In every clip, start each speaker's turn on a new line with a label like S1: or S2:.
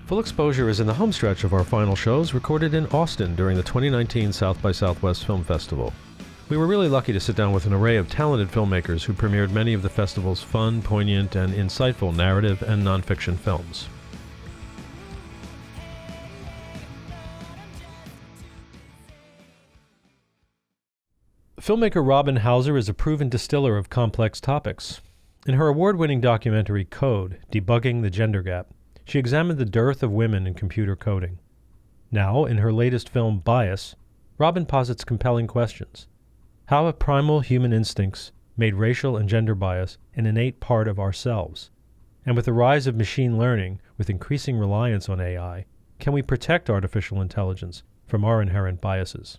S1: Full Exposure is in the home stretch of our final shows, recorded in Austin during the 2019 South by Southwest Film Festival. We were really lucky to sit down with an array of talented filmmakers who premiered many of the festival's fun, poignant, and insightful narrative and nonfiction films. Filmmaker Robin Hauser is a proven distiller of complex topics. In her award-winning documentary Code, Debugging the Gender Gap, she examined the dearth of women in computer coding. Now, in her latest film Bias, Robin posits compelling questions. How have primal human instincts made racial and gender bias an innate part of ourselves? And with the rise of machine learning, with increasing reliance on AI, can we protect artificial intelligence from our inherent biases?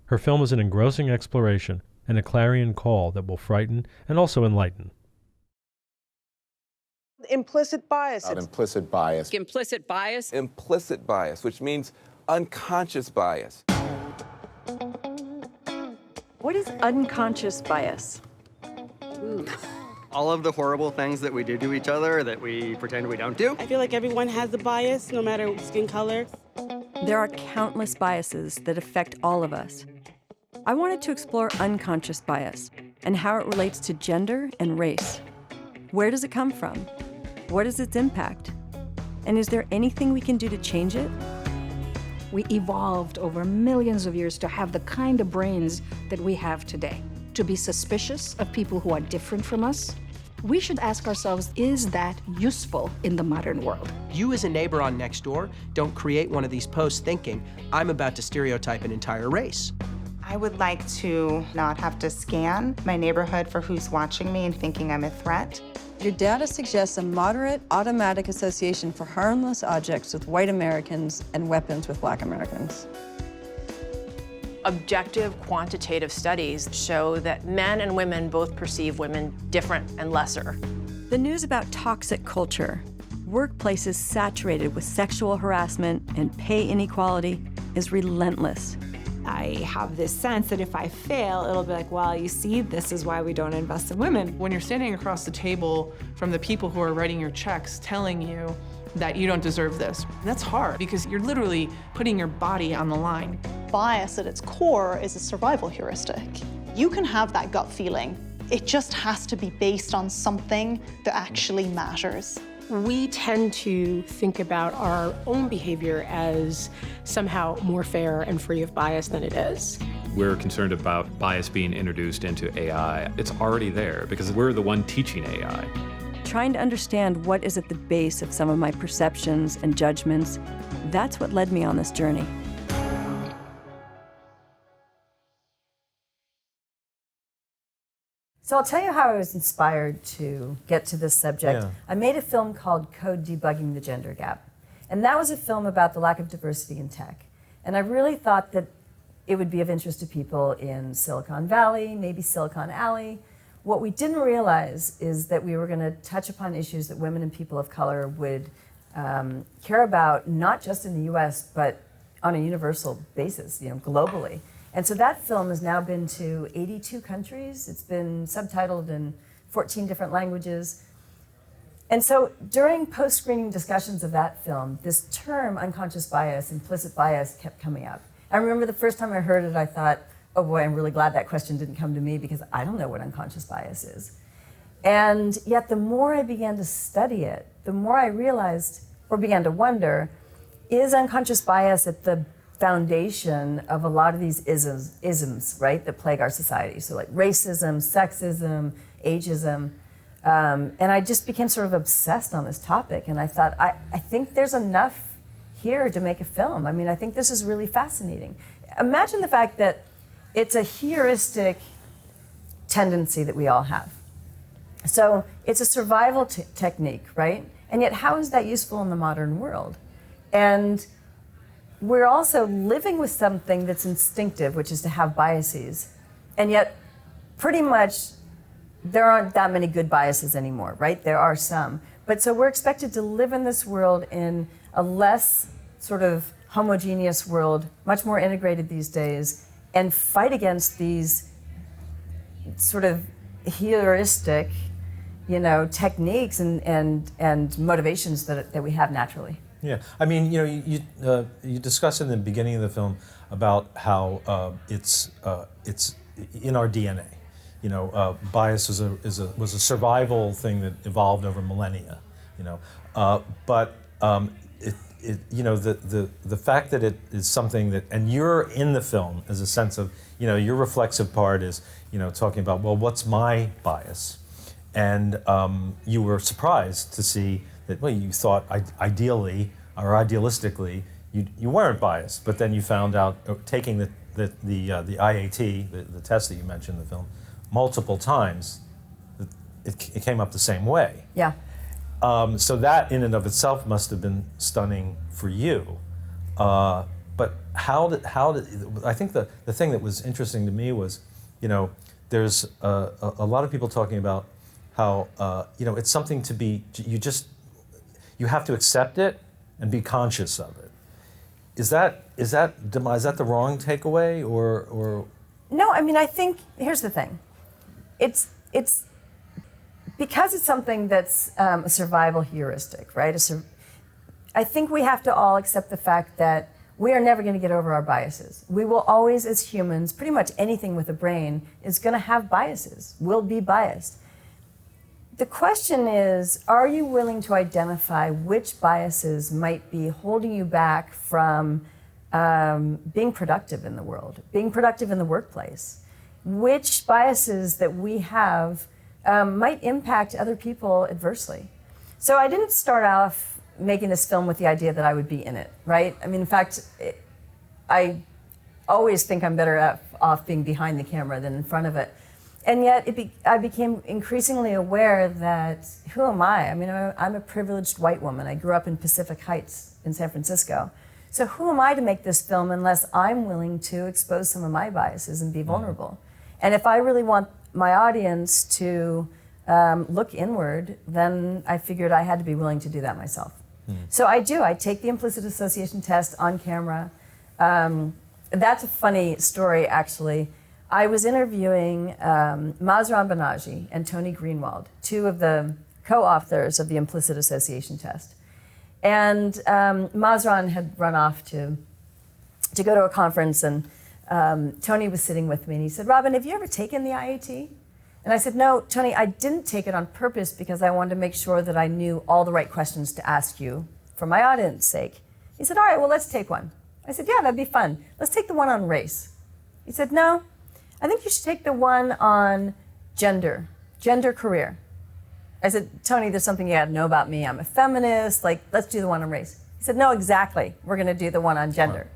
S1: Her film is an engrossing exploration and a clarion call that will frighten and also enlighten.
S2: Implicit bias.
S3: About implicit bias.
S4: Implicit bias.
S5: Implicit bias, which means unconscious bias.
S6: What is unconscious bias?
S7: All of the horrible things that we do to each other that we pretend we don't do.
S8: I feel like everyone has a bias, no matter skin color.
S6: There are countless biases that affect all of us. I wanted to explore unconscious bias and how it relates to gender and race. Where does it come from? What is its impact? And is there anything we can do to change it?
S9: We evolved over millions of years to have the kind of brains that we have today. To be suspicious of people who are different from us, we should ask ourselves, is that useful in the modern world?
S10: You as a neighbor on Nextdoor don't create one of these posts thinking, I'm about to stereotype an entire race.
S11: I would like to not have to scan my neighborhood for who's watching me and thinking I'm a threat.
S6: Your data suggests a moderate automatic association for harmless objects with white Americans and weapons with black Americans.
S12: Objective quantitative studies show that men and women both perceive women different and lesser.
S6: The news about toxic culture, workplaces saturated with sexual harassment and pay inequality, is relentless.
S13: I have this sense that if I fail, it'll be like, well, you see, this is why we don't invest in women.
S14: When you're standing across the table from the people who are writing your checks telling you that you don't deserve this, that's hard because you're literally putting your body on the line.
S15: Bias at its core is a survival heuristic. You can have that gut feeling. It just has to be based on something that actually matters.
S8: We tend to think about our own behavior as somehow more fair and free of bias than it is.
S16: We're concerned about bias being introduced into AI. It's already there because we're the one teaching AI.
S6: Trying to understand what is at the base of some of my perceptions and judgments, that's what led me on this journey.
S17: So I'll tell you how I was inspired to get to this subject.
S1: Yeah.
S17: I made a film called Code, Debugging the Gender Gap. And that was a film about the lack of diversity in tech. And I really thought that it would be of interest to people in Silicon Valley, maybe Silicon Alley. What we didn't realize is that we were going to touch upon issues that women and people of color would care about, not just in the US, but on a universal basis, globally. And so that film has now been to 82 countries. It's been subtitled in 14 different languages. And so during post-screening discussions of that film, this term, unconscious bias, implicit bias, kept coming up. I remember the first time I heard it, I thought, oh boy, I'm really glad that question didn't come to me because I don't know what unconscious bias is. And yet the more I began to study it, the more I realized, or began to wonder, is unconscious bias at the foundation of a lot of these isms, right, that plague our society. So like racism, sexism, ageism. And I just became sort of obsessed on this topic. And I thought, I think there's enough here to make a film. I mean, I think this is really fascinating. Imagine the fact that it's a heuristic tendency that we all have. So it's a survival technique, right? And yet how is that useful in the modern world? And we're also living with something that's instinctive, which is to have biases. And yet, pretty much, there aren't that many good biases anymore, right? There are some. But so we're expected to live in this world in a less sort of homogeneous world, much more integrated these days, and fight against these sort of heuristic, techniques and motivations that we have naturally.
S1: Yeah, I mean, you discuss in the beginning of the film about how it's in our DNA. Bias was a survival thing that evolved over millennia. But the fact that it is something that, and you're in the film as a sense of, your reflexive part is, talking about, well, what's my bias? And you were surprised to see that, well, you thought ideally or idealistically you weren't biased, but then you found out taking the IAT, the test that you mentioned in the film, multiple times, it came up the same way.
S17: Yeah.
S1: So that in and of itself must have been stunning for you. But how did I think the thing that was interesting to me was, there's a lot of people talking about how it's something to be, you have to accept it and be conscious of it. Is that the wrong takeaway or?
S17: No, I mean, I think here's the thing. It's because it's something that's a survival heuristic, right? I think we have to all accept the fact that we are never going to get over our biases. We will always, as humans, pretty much anything with a brain is going to have biases, will be biased. The question is, are you willing to identify which biases might be holding you back from being productive in the world, being productive in the workplace? Which biases that we have might impact other people adversely? So I didn't start off making this film with the idea that I would be in it, right? I mean, in fact, I always think I'm better off being behind the camera than in front of it. And yet I became increasingly aware that, who am I? I mean, I'm a privileged white woman. I grew up in Pacific Heights in San Francisco. So who am I to make this film unless I'm willing to expose some of my biases and be vulnerable? And if I really want my audience to look inward, then I figured I had to be willing to do that myself. So I do. I take the implicit association test on camera. That's a funny story, actually. I was interviewing Mazran Banaji and Tony Greenwald, two of the co-authors of the implicit association test. And Mazran had run off to go to a conference, and Tony was sitting with me, and he said, "Robin, have you ever taken the IAT?" And I said, "No, Tony, I didn't take it on purpose because I wanted to make sure that I knew all the right questions to ask you for my audience's sake." He said, "All right, well, let's take one." I said, "Yeah, that'd be fun. Let's take the one on race." He said, "No, I think you should take the one on gender career." I said, "Tony, there's something you gotta know about me. I'm a feminist. Let's do the one on race." He said, "No, exactly. We're gonna do the one on gender."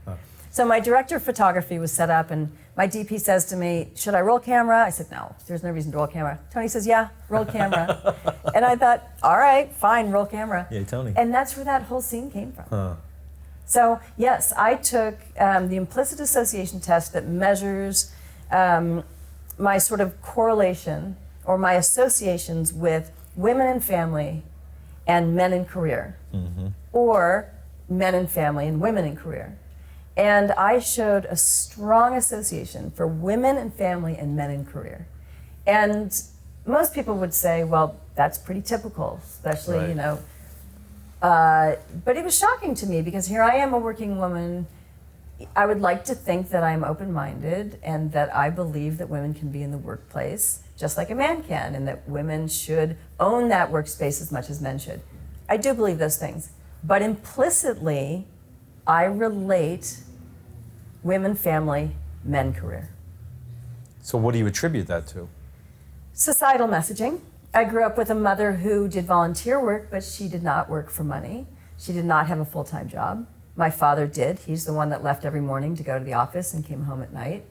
S17: So my director of photography was set up, and my DP says to me, "Should I roll camera?" I said, "No, there's no reason to roll camera." Tony says, "Yeah, roll camera." And I thought, all right, fine, roll camera.
S1: Yeah, Tony.
S17: And that's where that whole scene came from. So yes, I took the implicit association test that measures my sort of correlation or my associations with women in family and men in career, or men in family and women in career. And I showed a strong association for women in family and men in career. And most people would say, well, that's pretty typical, especially,
S1: Right.
S17: But it was shocking to me because here I am, a working woman. I would like to think that I'm open-minded and that I believe that women can be in the workplace just like a man can, and that women should own that workspace as much as men should. I do believe those things. But implicitly, I relate women, family, men, career.
S1: So what do you attribute that to?
S17: Societal messaging. I grew up with a mother who did volunteer work, but she did not work for money. She did not have a full-time job. My father did. He's the one that left every morning to go to the office and came home at night.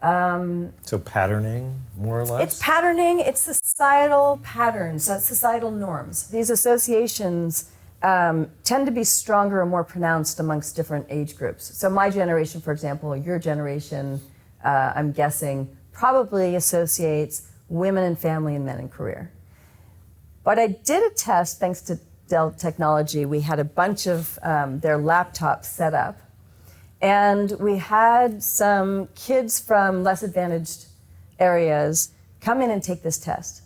S1: So patterning, more or less?
S17: It's patterning. It's societal patterns, societal norms. These associations tend to be stronger and more pronounced amongst different age groups. So my generation, for example, your generation, I'm guessing, probably associates women in family and men in career. But I did a test, thanks to Dell Technology. We had a bunch of their laptops set up, and we had some kids from less advantaged areas come in and take this test.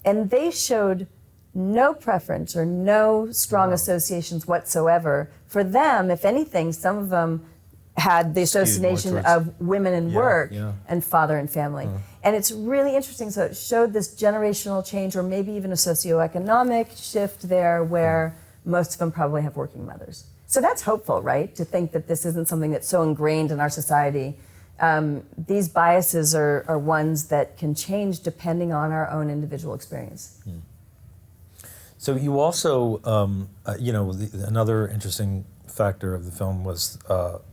S17: And they showed no preference or no strong associations whatsoever. For them, if anything, some of them had the association of women and work and father and family. And it's really interesting. So it showed this generational change, or maybe even a socioeconomic shift there, where most of them probably have working mothers. So that's hopeful, right? To think that this isn't something that's so ingrained in our society. These biases are ones that can change depending on our own individual experience.
S2: So you also, another interesting factor of the film was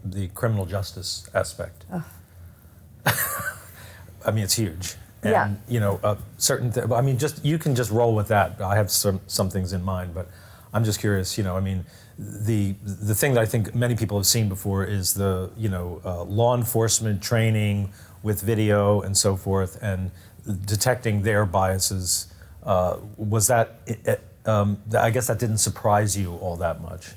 S2: the criminal justice aspect. I mean, it's huge. And, certain I mean, you can just roll with that. I have some things in mind, but I'm just curious, I mean, the thing that I think many people have seen before is the, law enforcement training with video and so forth, and detecting their biases. Was that, I guess that didn't surprise you all that much?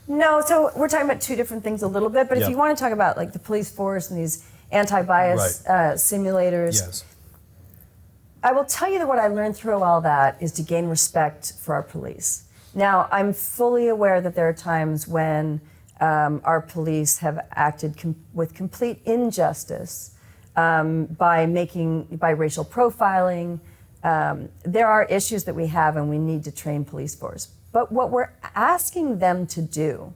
S17: No, so we're talking about two different things a little bit, but if you want to talk about like the police force and these anti-bias simulators, I will tell you that what I learned through all that is to gain respect for our police. Now, I'm fully aware that there are times when our police have acted with complete injustice by racial profiling. There are issues that we have, and we need to train police force. But what we're asking them to do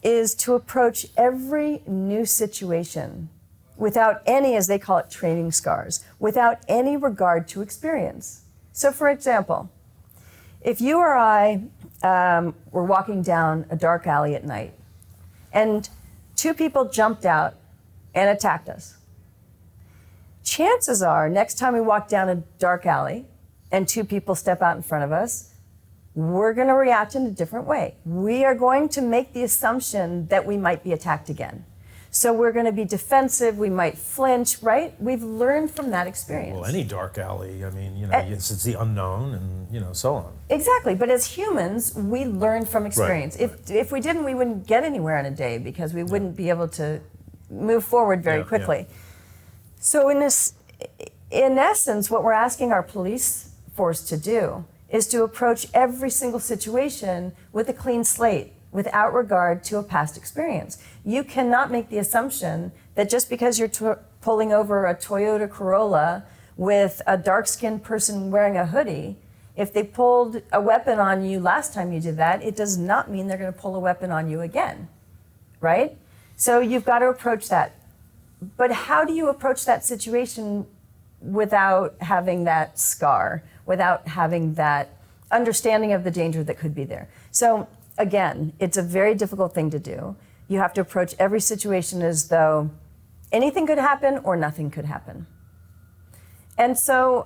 S17: is to approach every new situation without any, as they call it, training scars, without any regard to experience. So, for example, if you or I were walking down a dark alley at night and two people jumped out and attacked us, chances are next time we walk down a dark alley and two people step out in front of us, we're going to react in a different way. We are going to make the assumption that we might be attacked again. So we're going to be defensive, we might flinch, right? We've learned from that experience.
S2: Well, any dark alley, I mean, it's the unknown and, so on.
S17: Exactly, but as humans, we learn from experience. If we didn't, we wouldn't get anywhere in a day because we wouldn't be able to move forward very quickly. So in essence, what we're asking our police force to do is to approach every single situation with a clean slate, without regard to a past experience. You cannot make the assumption that just because you're pulling over a Toyota Corolla with a dark-skinned person wearing a hoodie, if they pulled a weapon on you last time you did that, it does not mean they're going to pull a weapon on you again, right? So you've got to approach that. But how do you approach that situation without having that scar, without having that understanding of the danger that could be there? So again, it's a very difficult thing to do. You have to approach every situation as though anything could happen or nothing could happen. And so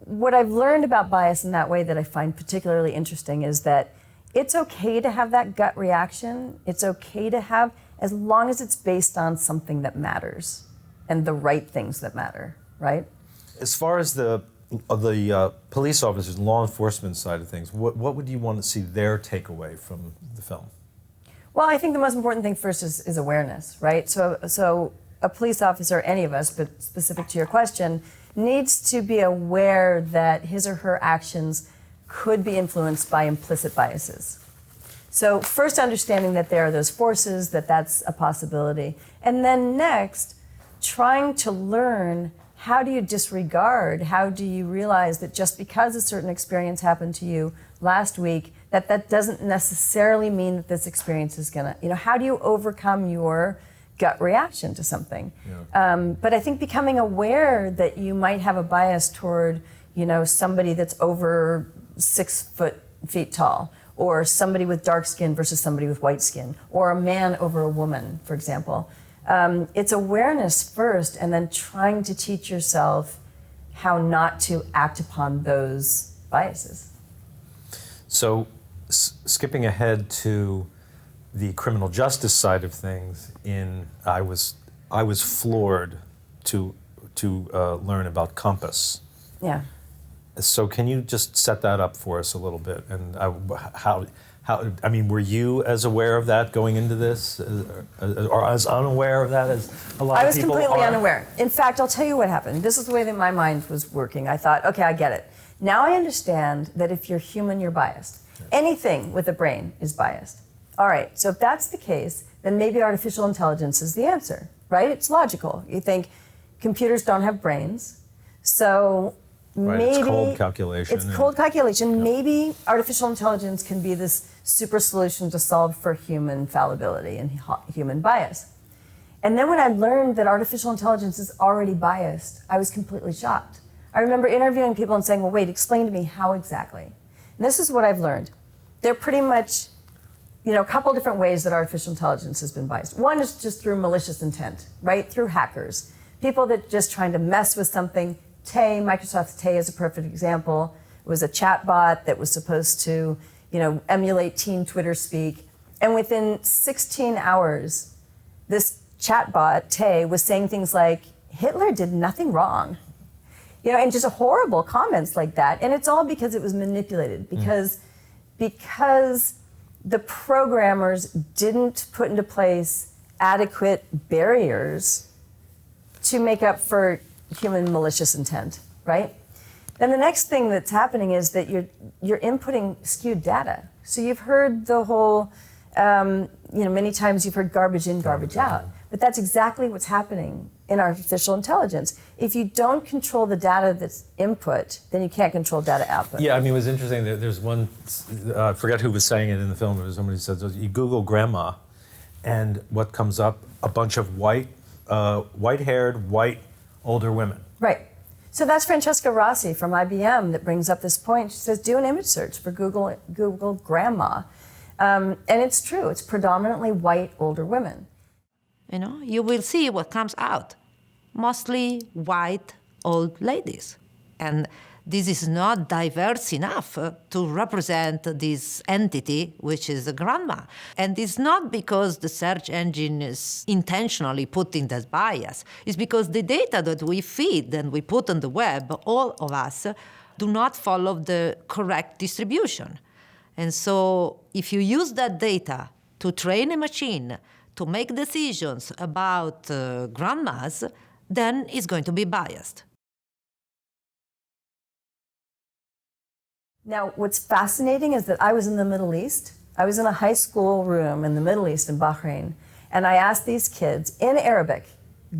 S17: what I've learned about bias in that way that I find particularly interesting is that it's okay to have that gut reaction. It's okay to have, as long as it's based on something that matters and the right things that matter, right?
S2: As far as the police officers and law enforcement side of things, what would you want to see their takeaway from the film?
S17: Well, I think the most important thing first is awareness, right? So a police officer, any of us, but specific to your question, needs to be aware that his or her actions could be influenced by implicit biases. So first understanding that there are those forces, that's a possibility. And then next, trying to learn, how do you disregard, how do you realize that just because a certain experience happened to you last week, that doesn't necessarily mean that this experience is gonna, how do you overcome your gut reaction to something? But I think becoming aware that you might have a bias toward, somebody that's over 6 feet tall, or somebody with dark skin versus somebody with white skin, or a man over a woman, for example. It's awareness first, and then trying to teach yourself how not to act upon those biases.
S2: So, skipping ahead to the criminal justice side of things, I was floored to learn about Compass.
S17: Yeah.
S2: So, can you just set that up for us a little bit, and how? I mean, were you as aware of that going into this, or as unaware of that as a lot of people are?
S17: I was completely unaware. In fact, I'll tell you what happened. This is the way that my mind was working. I thought, okay, I get it. Now I understand that if you're human, you're biased. Anything with a brain is biased. All right, so if that's the case, then maybe artificial intelligence is the answer, right? It's logical. You think computers don't have brains, so
S2: Right,
S17: maybe...
S2: it's cold calculation.
S17: It's cold calculation. Maybe artificial intelligence can be this super solution to solve for human fallibility and human bias. And then when I learned that artificial intelligence is already biased, I was completely shocked. I remember interviewing people and saying, well, wait, explain to me how exactly. And this is what I've learned. There are pretty much, a couple different ways that artificial intelligence has been biased. One is just through malicious intent, right? Through hackers. People that just trying to mess with something. Microsoft's Tay is a perfect example. It was a chatbot that was supposed to, emulate teen Twitter speak. And within 16 hours, this chatbot, Tay, was saying things like, Hitler did nothing wrong. And just horrible comments like that. And it's all because it was manipulated, because the programmers didn't put into place adequate barriers to make up for human malicious intent, right? Then the next thing that's happening is that you're inputting skewed data. So you've heard the whole, many times you've heard garbage in, garbage out. But that's exactly what's happening in artificial intelligence. If you don't control the data that's input, then you can't control data output.
S2: Yeah, I mean, it was interesting. There's one, I forget who was saying it in the film, but somebody said, you Google grandma, and what comes up? A bunch of white-haired, white, older women.
S17: Right. So that's Francesca Rossi from IBM that brings up this point. She says, do an image search for Google grandma. And it's true. It's predominantly white, older women.
S3: You will see what comes out. Mostly white old ladies. And this is not diverse enough to represent this entity, which is a grandma. And it's not because the search engine is intentionally putting that bias. It's because the data that we feed and we put on the web, all of us, do not follow the correct distribution. And so if you use that data to train a machine to make decisions about grandmas, then it's going to be biased.
S17: Now, what's fascinating is that I was in the Middle East. I was in a high school room in the Middle East in Bahrain, and I asked these kids in Arabic,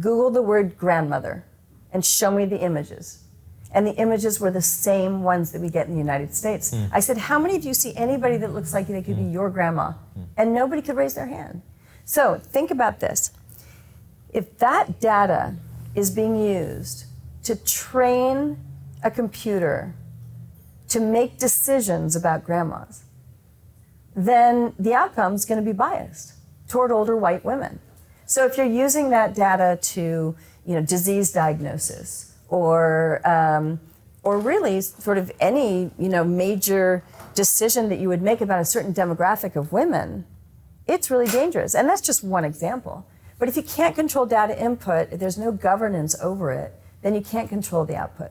S17: Google the word grandmother and show me the images. And the images were the same ones that we get in the United States. I said, how many of you see anybody that looks like they could be your grandma? And nobody could raise their hand. So think about this. If that data is being used to train a computer to make decisions about grandmas, then the outcome is going to be biased toward older white women. So if you're using that data to, disease diagnosis or really sort of any, major decision that you would make about a certain demographic of women, it's really dangerous. And that's just one example. But if you can't control data input, if there's no governance over it, then you can't control the output.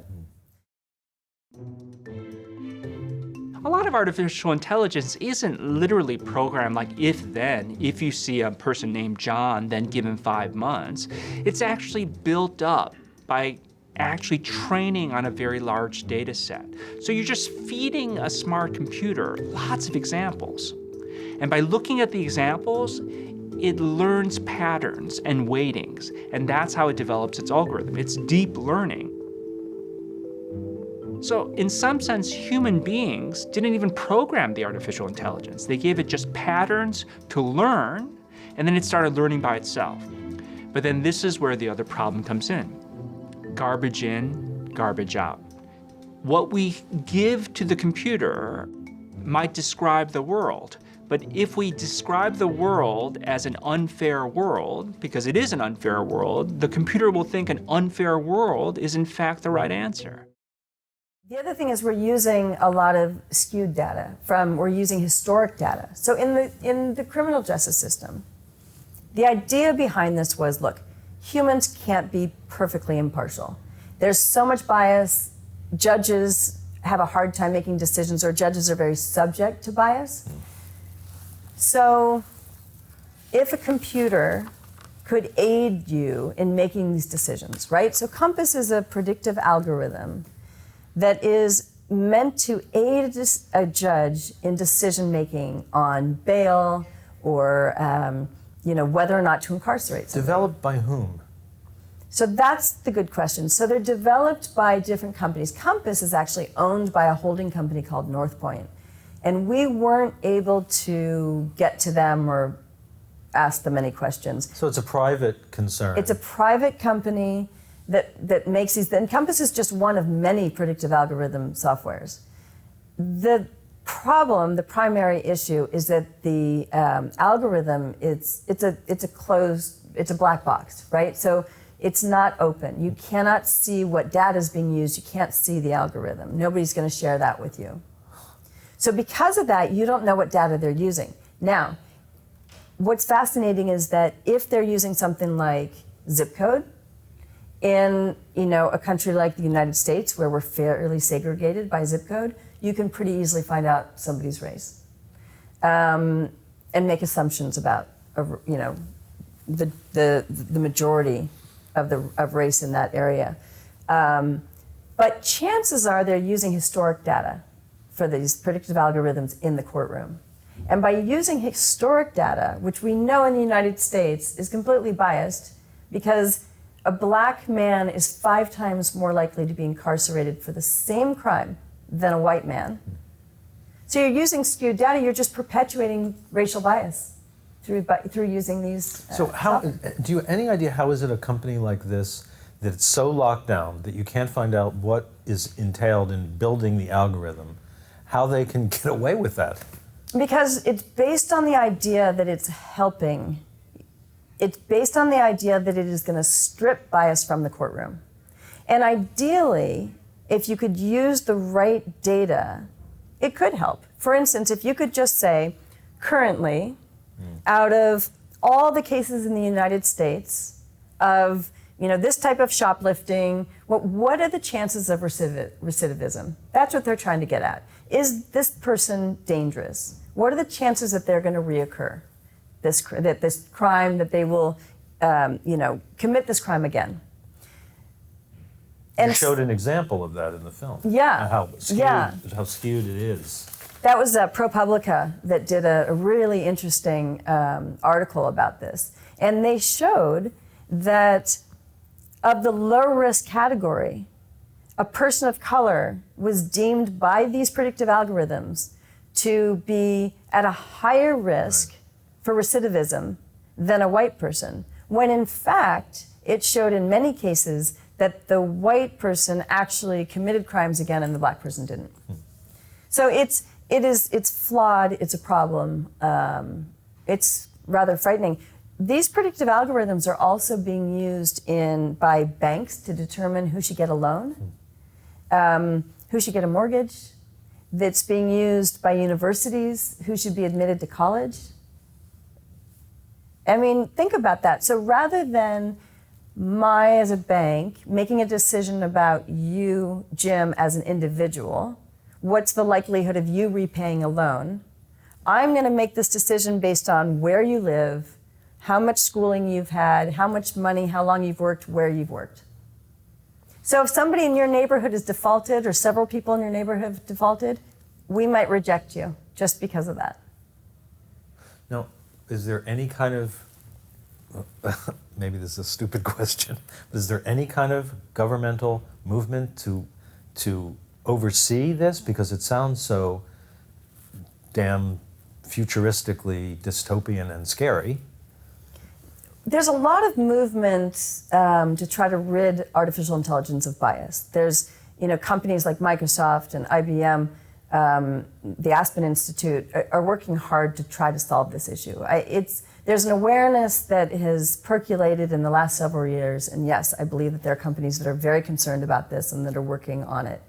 S4: A lot of artificial intelligence isn't literally programmed like if-then. If you see a person named John, then give him 5 months. It's actually built up by actually training on a very large data set. So you're just feeding a smart computer lots of examples. And by looking at the examples, it learns patterns and weightings, and that's how it develops its algorithm. It's deep learning. So in some sense, human beings didn't even program the artificial intelligence. They gave it just patterns to learn, and then it started learning by itself. But then this is where the other problem comes in. Garbage in, garbage out. What we give to the computer might describe the world, but if we describe the world as an unfair world, because it is an unfair world, the computer will think an unfair world is in fact the right answer.
S17: The other thing is we're using a lot of skewed data we're using historic data. So in the criminal justice system, the idea behind this was, look, humans can't be perfectly impartial. There's so much bias. Judges have a hard time making decisions, or judges are very subject to bias. So if a computer could aid you in making these decisions, right? So Compass is a predictive algorithm that is meant to aid a judge in decision making on bail or whether or not to incarcerate somebody.
S2: Developed by whom?
S17: So that's the good question. So they're developed by different companies. Compass is actually owned by a holding company called Northpoint. And we weren't able to get to them or ask them any questions.
S2: So it's a private concern.
S17: It's a private company that makes these, and Compass is just one of many predictive algorithm softwares. The problem, the primary issue, is that the algorithm, it's a black box, right? So it's not open. You cannot see what data is being used. You can't see the algorithm. Nobody's going to share that with you. So because of that, you don't know what data they're using. Now, what's fascinating is that if they're using something like zip code in a country like the United States, where we're fairly segregated by zip code, you can pretty easily find out somebody's race and make assumptions about the majority of race in that area. But chances are they're using historic data for these predictive algorithms in the courtroom. And by using historic data, which we know in the United States is completely biased, because a black man is 5 times more likely to be incarcerated for the same crime than a white man. So you're using skewed data, you're just perpetuating racial bias through using these.
S2: So how, do you have any idea how is it a company like this that it's so locked down that you can't find out what is entailed in building the algorithm, how they can get away with that?
S17: Because it's based on the idea that it's helping. It's based on the idea that it is going to strip bias from the courtroom. And ideally, if you could use the right data, it could help. For instance, if you could just say, currently, out of all the cases in the United States of this type of shoplifting, what are the chances of recidivism? That's what they're trying to get at. Is this person dangerous? What are the chances that they're going to reoccur? This crime, that they will, commit this crime again.
S2: And you showed an example of that in the film.
S17: Yeah.
S2: How skewed it is.
S17: That was ProPublica that did a really interesting article about this. And they showed that of the low-risk category, a person of color was deemed by these predictive algorithms to be at a higher risk for recidivism than a white person, when in fact, it showed in many cases that the white person actually committed crimes again and the black person didn't. So it's flawed, it's a problem, it's rather frightening. These predictive algorithms are also being used by banks to determine who should get a loan, who should get a mortgage. That's being used by universities, who should be admitted to college. I mean, think about that. So rather than as a bank, making a decision about you, Jim, as an individual, what's the likelihood of you repaying a loan? I'm going to make this decision based on where you live, how much schooling you've had, how much money, how long you've worked, where you've worked. So if somebody in your neighborhood has defaulted, or several people in your neighborhood have defaulted, we might reject you just because of that.
S2: Now, is there any kind of, maybe this is a stupid question, but is there any kind of governmental movement to oversee this? Because it sounds so damn futuristically dystopian and scary.
S17: There's a lot of movements to try to rid artificial intelligence of bias. There's companies like Microsoft and IBM, the Aspen Institute are working hard to try to solve this issue. There's an awareness that has percolated in the last several years, and yes, I believe that there are companies that are very concerned about this and that are working on it.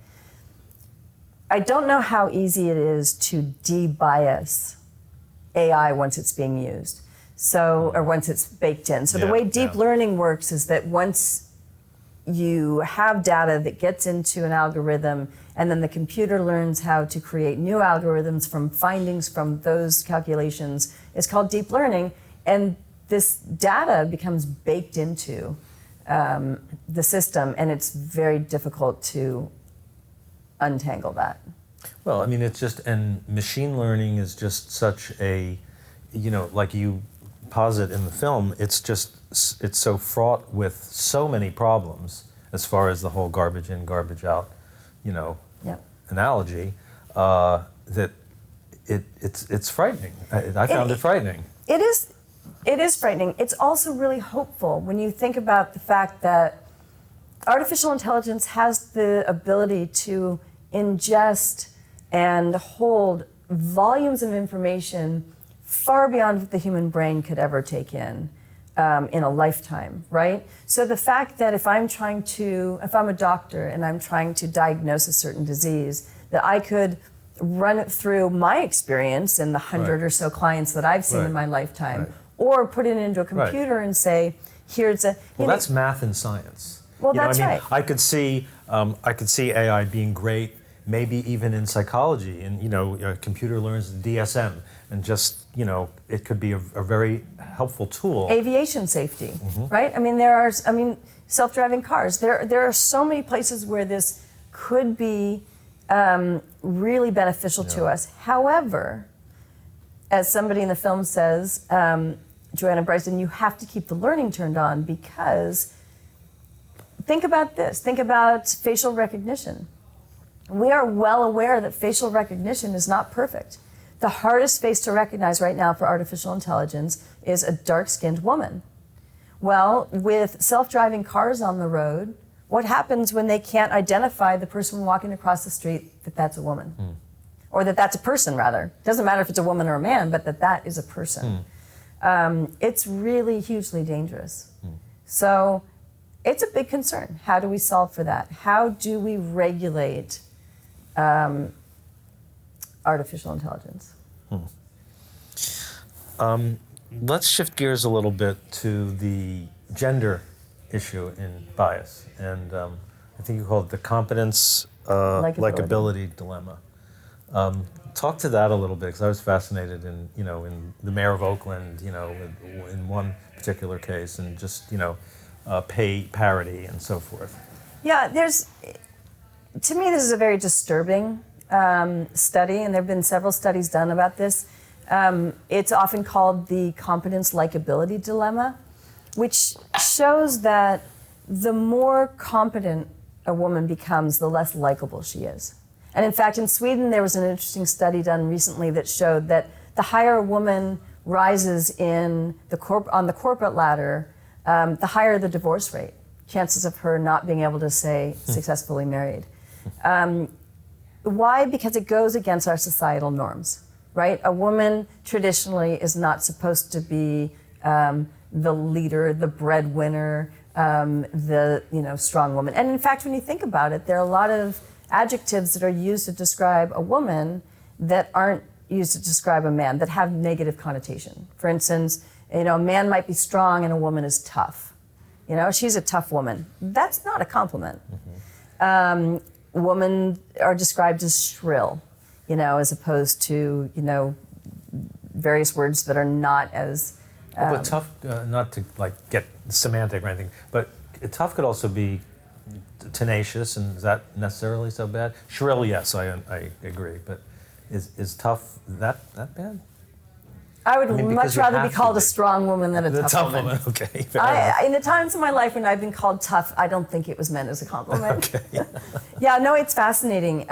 S17: I don't know how easy it is to de-bias AI once it's being used. Or once it's baked in. So the way deep learning works is that once you have data that gets into an algorithm, and then the computer learns how to create new algorithms from findings from those calculations, it's called deep learning, and this data becomes baked into the system, and it's very difficult to untangle that.
S2: Well, I mean, it's just, and machine learning is just such a, like you posit in the film, it's so fraught with so many problems as far as the whole garbage in, garbage out, analogy, that it's frightening. I found it frightening.
S17: It is frightening. It's also really hopeful when you think about the fact that artificial intelligence has the ability to ingest and hold volumes of information far beyond what the human brain could ever take in a lifetime, right? So the fact that if I'm a doctor and I'm trying to diagnose a certain disease, that I could run it through my experience and the 100 or so clients that I've seen in my lifetime, or put it into a computer and say, here's a...
S2: Well, that's math and science.
S17: Well, that's right.
S2: I could see AI being great, maybe even in psychology, and a computer learns DSM, and just it could be a very helpful tool.
S17: Aviation safety, right? I mean, self-driving cars. There are so many places where this could be really beneficial to us. However, as somebody in the film says, Joanna Bryson, you have to keep the learning turned on, because think about this. Think about facial recognition. We are well aware that facial recognition is not perfect. The hardest face to recognize right now for artificial intelligence is a dark-skinned woman. Well, with self-driving cars on the road, what happens when they can't identify the person walking across the street that that's a woman? Or that that's a person, rather. It doesn't matter if it's a woman or a man, but that is a person. It's really hugely dangerous. So it's a big concern. How do we solve for that? How do we regulate artificial intelligence?
S2: Let's shift gears a little bit to the gender issue in bias, and I think you call it the competence likability dilemma. Talk to that a little bit, because I was fascinated in the mayor of Oakland, in one particular case, and just pay parity and so forth.
S17: Yeah, to me, this is a very disturbing study, and there have been several studies done about this. It's often called the competence likability dilemma, which shows that the more competent a woman becomes, the less likable she is. And in fact, in Sweden, there was an interesting study done recently that showed that the higher a woman rises on the corporate ladder, the higher the divorce rate, chances of her not being able to say successfully married. Why? Because it goes against our societal norms, right? A woman traditionally is not supposed to be the leader, the breadwinner, the strong woman. And in fact, when you think about it, there are a lot of adjectives that are used to describe a woman that aren't used to describe a man, that have negative connotation. For instance, a man might be strong and a woman is tough. She's a tough woman. That's not a compliment. Women are described as shrill, as opposed to, various words that are not as...
S2: but tough, not to get semantic or anything, but tough could also be tenacious, and is that necessarily so bad? Shrill, yes, I agree, but is tough that bad?
S17: I would much rather be called a strong woman than a tough woman.
S2: Okay.
S17: In the times of my life when I've been called tough, I don't think it was meant as a compliment.
S2: Okay.
S17: Yeah, no, it's fascinating.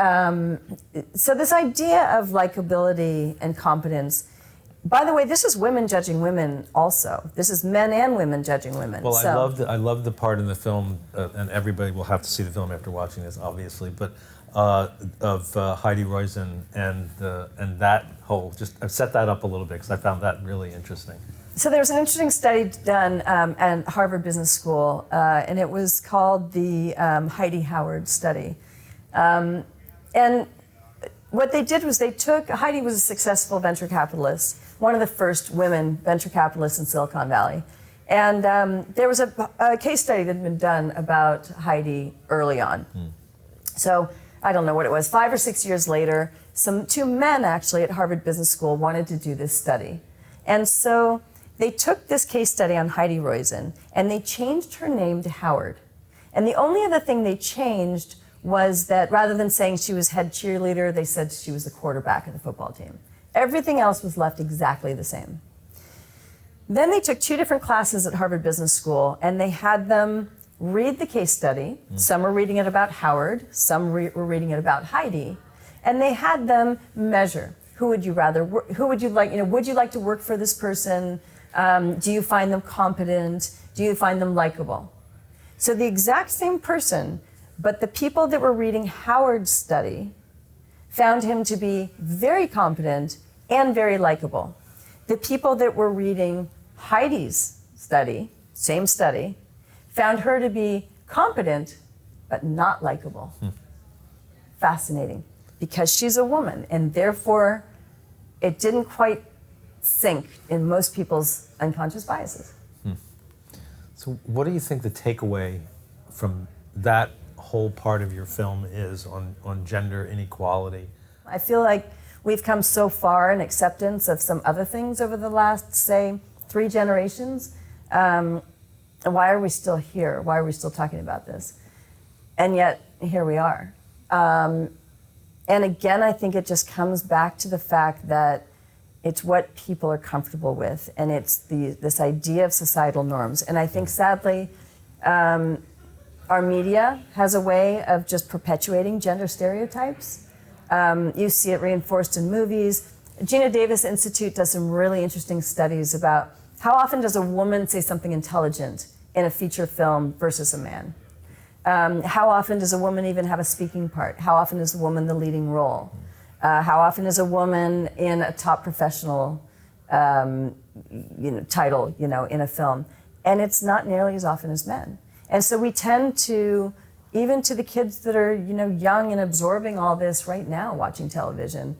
S17: So this idea of likability and competence, by the way, this is women judging women also. This is men and women judging women.
S2: Well, I love the part in the film, and everybody will have to see the film after watching this, obviously, but of Heidi Roizen and that whole, I've set that up a little bit because I found that really interesting.
S17: So there was an interesting study done at Harvard Business School, and it was called the Heidi Howard study. And what they did was Heidi was a successful venture capitalist, one of the first women venture capitalists in Silicon Valley. And there was a case study that had been done about Heidi early on. So I don't know what it was, 5 or 6 years later, two men actually at Harvard Business School wanted to do this study. And so they took this case study on Heidi Roizen and they changed her name to Howard. And the only other thing they changed was that rather than saying she was head cheerleader, they said she was the quarterback of the football team. Everything else was left exactly the same. Then they took 2 different classes at Harvard Business School, and they had them read the case study. Some were reading it about Howard, some were reading it about Heidi, and they had them measure. Who would you rather work, who would you like, would you like to work for this person? Do you find them competent? Do you find them likable? So the exact same person, but the people that were reading Howard's study found him to be very competent and very likable. The people that were reading Heidi's study, same study, found her to be competent, but not likable. Fascinating, because she's a woman, and therefore it didn't quite sink in most people's unconscious biases.
S2: So what do you think the takeaway from that whole part of your film is on gender inequality?
S17: I feel like we've come so far in acceptance of some other things over the last, say, 3 generations. Why are we still here? Why are we still talking about this? And yet, here we are. And again, I think it just comes back to the fact that it's what people are comfortable with, and it's this idea of societal norms. And I think, sadly, our media has a way of just perpetuating gender stereotypes. You see it reinforced in movies. Gina Davis Institute does some really interesting studies about how often does a woman say something intelligent in a feature film versus a man? How often does a woman even have a speaking part? How often is a woman the leading role? How often is a woman in a top professional title, in a film? And it's not nearly as often as men. And so we tend to, even to the kids that are, young and absorbing all this right now, watching television,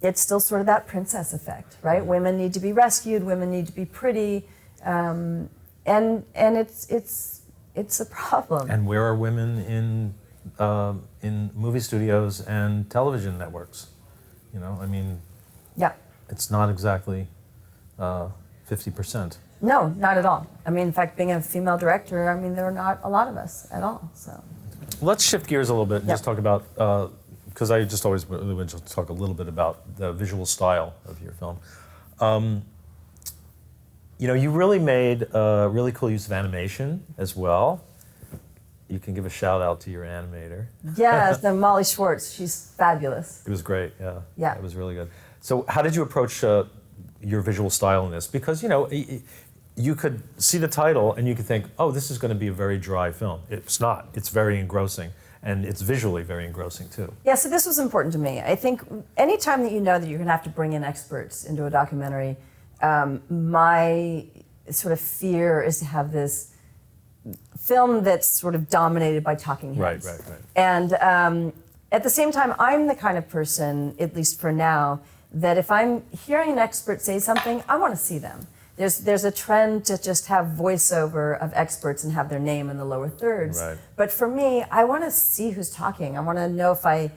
S17: it's still sort of that princess effect, right? Women need to be rescued, women need to be pretty, and it's a problem.
S2: And where are women in movie studios and television networks?
S17: Yeah.
S2: It's not exactly 50%.
S17: No, not at all. In fact, being a female director, there are not a lot of us at all. So
S2: let's shift gears a little bit and just talk about, because I just always really want to talk a little bit about the visual style of your film. You really made a really cool use of animation as well. You can give a shout out to your animator.
S17: Yes, Molly Schwartz. She's fabulous.
S2: It was great, yeah.
S17: Yeah.
S2: It was really good. So how did you approach your visual style in this? Because, you could see the title and you could think, oh, this is going to be a very dry film. It's not. It's very engrossing. And it's visually very engrossing, too.
S17: Yeah, so this was important to me. I think anytime that you know that you're going to have to bring in experts into a documentary, my sort of fear is to have this film that's sort of dominated by talking heads.
S2: Right.
S17: And at the same time, I'm the kind of person, at least for now, that if I'm hearing an expert say something, I want to see them. There's a trend to just have voiceover of experts and have their name in the lower thirds.
S2: Right.
S17: But for me, I want to see who's talking. I want to know if I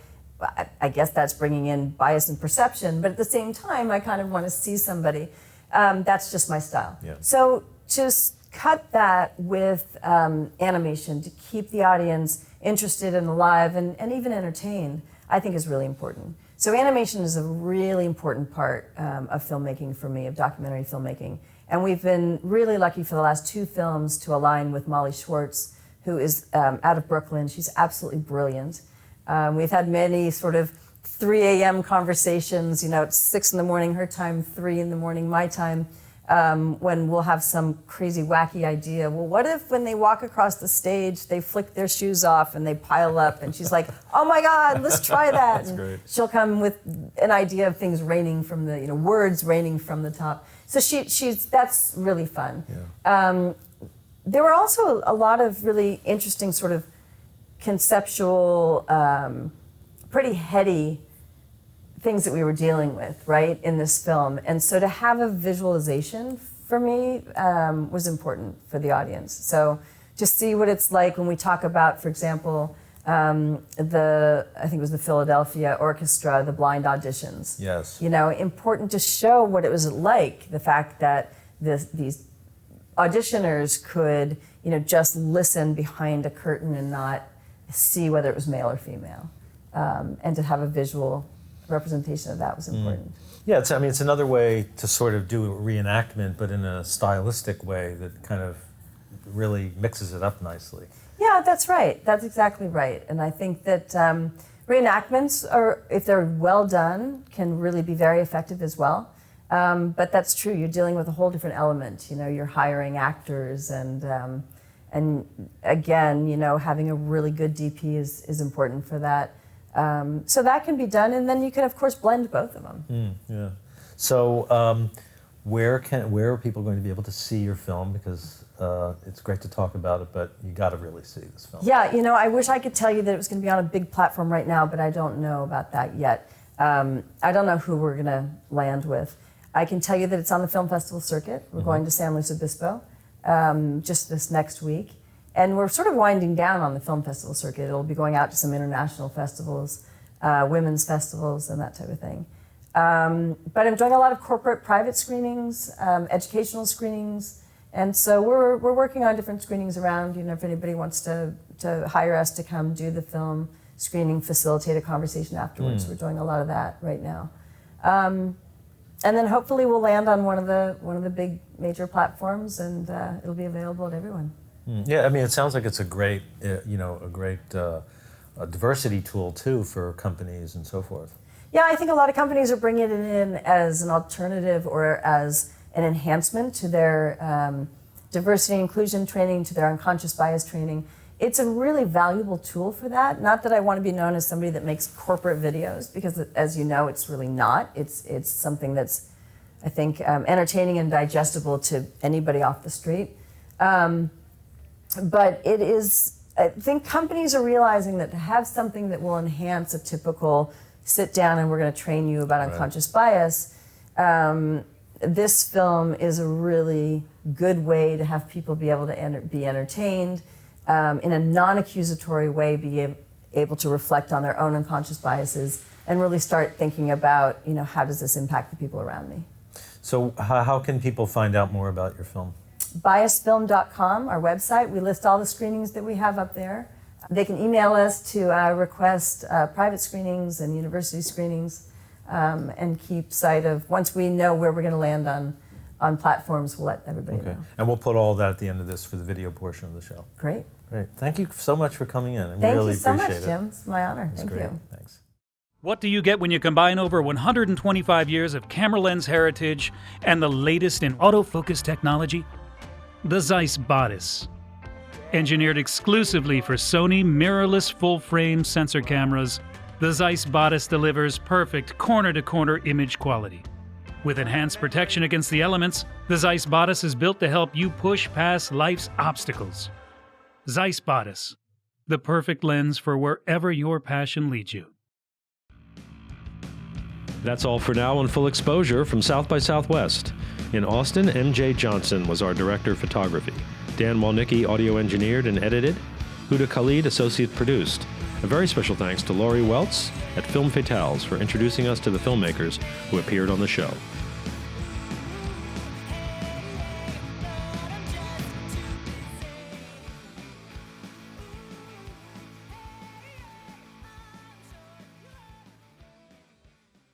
S17: guess that's bringing in bias and perception, but at the same time, I kind of want to see somebody. That's just my style.
S2: Yeah.
S17: So just cut that with animation to keep the audience interested and alive and even entertained, I think is really important. So animation is a really important part of filmmaking for me, of documentary filmmaking. And we've been really lucky for the last 2 films to align with Molly Schwartz, who is out of Brooklyn. She's absolutely brilliant. We've had many sort of 3 a.m. conversations, it's 6 in the morning her time, 3 in the morning my time, when we'll have some crazy wacky idea. Well, what if when they walk across the stage, they flick their shoes off and they pile up? And she's like, oh my God, let's try that.
S2: That's great.
S17: She'll come with an idea of things raining from the, words raining from the top. So that's really fun.
S2: Yeah.
S17: There were also a lot of really interesting sort of conceptual, pretty heady things that we were dealing with, right, in this film. And so to have a visualization for me was important for the audience. So to see what it's like when we talk about, for example, I think it was the Philadelphia Orchestra, the blind auditions.
S2: Yes.
S17: Important to show what it was like, the fact that these auditioners could, just listen behind a curtain and not see whether it was male or female. And to have a visual representation of that was important.
S2: Yeah, it's another way to sort of do a reenactment, but in a stylistic way that kind of really mixes it up nicely.
S17: Yeah, that's right. That's exactly right. And I think that reenactments, if they're well done, can really be very effective as well. But that's true. You're dealing with a whole different element. You're hiring actors, and again, having a really good DP is important for that. So that can be done, and then you can, of course, blend both of them.
S2: Yeah. So where are people going to be able to see your film? Because it's great to talk about it, but you got to really see this film.
S17: Yeah, I wish I could tell you that it was going to be on a big platform right now, but I don't know about that yet. I don't know who we're going to land with. I can tell you that it's on the film festival circuit. We're going to San Luis Obispo just this next week. And we're sort of winding down on the film festival circuit. It'll be going out to some international festivals, women's festivals, and that type of thing. But I'm doing a lot of corporate private screenings, educational screenings. And so we're working on different screenings around, if anybody wants to hire us to come do the film screening, facilitate a conversation afterwards. We're doing a lot of that right now. And then hopefully we'll land on one of the big major platforms, and it'll be available to everyone.
S2: Yeah, it sounds like it's a great, diversity tool too for companies and so forth.
S17: Yeah, I think a lot of companies are bringing it in as an alternative or as an enhancement to their diversity and inclusion training, to their unconscious bias training. It's a really valuable tool for that. Not that I want to be known as somebody that makes corporate videos, because as you know, it's really not. It's something that's, I think, entertaining and digestible to anybody off the street. But it is, I think companies are realizing that to have something that will enhance a typical sit down and we're going to train you about unconscious bias, this film is a really good way to have people be able to be entertained in a non-accusatory way, be able to reflect on their own unconscious biases and really start thinking about, how does this impact the people around me?
S2: So how can people find out more about your film?
S17: biasfilm.com, our website. We list all the screenings that we have up there. They can email us to request private screenings and university screenings, and keep sight of, once we know where we're going to land on platforms, we'll let everybody know.
S2: And we'll put all that at the end of this for the video portion of the show.
S17: Great.
S2: Thank you so much for coming in.
S17: Thank
S2: really
S17: you so much,
S2: appreciate it.
S17: Jim. It's my honor.
S2: It's
S17: Thank
S2: great.
S17: you.
S2: Thanks.
S18: What do you get when you combine over 125 years of camera lens heritage and the latest in autofocus technology? The ZEISS bodice. Engineered exclusively for Sony mirrorless full-frame sensor cameras, the ZEISS bodice delivers perfect corner-to-corner image quality. With enhanced protection against the elements, the ZEISS bodice is built to help you push past life's obstacles. ZEISS bodice, the perfect lens for wherever your passion leads you.
S1: That's all for now on Full Exposure from South by Southwest. In Austin, M.J. Johnson was our director of photography. Dan Walnicki audio engineered and edited. Huda Khalid associate produced. A very special thanks to Laurie Weltz at Film Fatales for introducing us to the filmmakers who appeared on the show.